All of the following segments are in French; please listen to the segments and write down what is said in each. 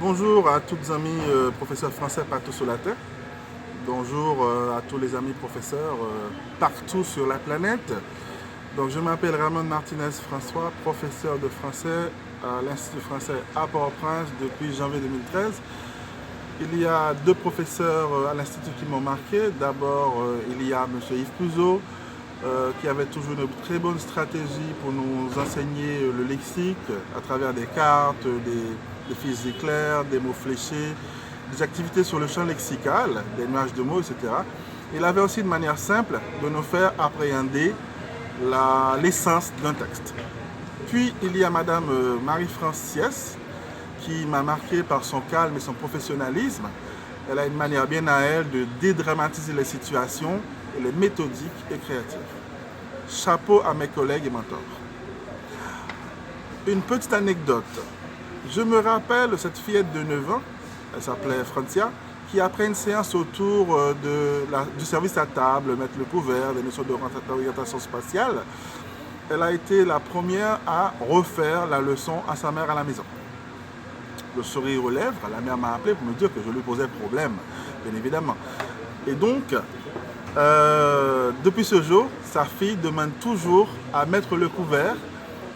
Bonjour à toutes les amis professeurs français partout sur la Terre. Bonjour à tous les amis professeurs partout sur la planète. Donc, je m'appelle Ramon Martinez François, professeur de français à l'Institut français à Port-au-Prince depuis janvier 2013. Il y a deux professeurs à l'Institut qui m'ont marqué. D'abord, il y a M. Yves Puzo, qui avait toujours une très bonne stratégie pour nous enseigner le lexique à travers des cartes, des physiques claires, des mots fléchés, des activités sur le champ lexical, des nuages de mots, etc. Il avait aussi une manière simple de nous faire appréhender l'essence d'un texte. Puis il y a Madame Marie-France Siès, qui m'a marqué par son calme et son professionnalisme. Elle a une manière bien à elle de dédramatiser les situations. Elle est méthodique et créative. Chapeau à mes collègues et mentors. Une petite anecdote. Je me rappelle cette fillette de 9 ans, elle s'appelait Francia, qui après une séance autour du service à table, mettre le couvert, des notions d'orientation spatiale, elle a été la première à refaire la leçon à sa mère à la maison. Le sourire aux lèvres, la mère m'a appelé pour me dire que je lui posais problème, bien évidemment. Et donc, depuis ce jour, sa fille demande toujours à mettre le couvert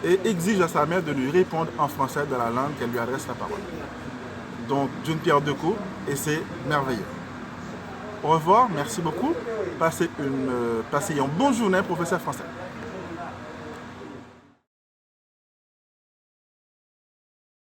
et exige à sa mère de lui répondre en français dans la langue qu'elle lui adresse la parole. Donc, d'une pierre deux coups, et c'est merveilleux. Au revoir, merci beaucoup. Passez une bonne journée, professeur français.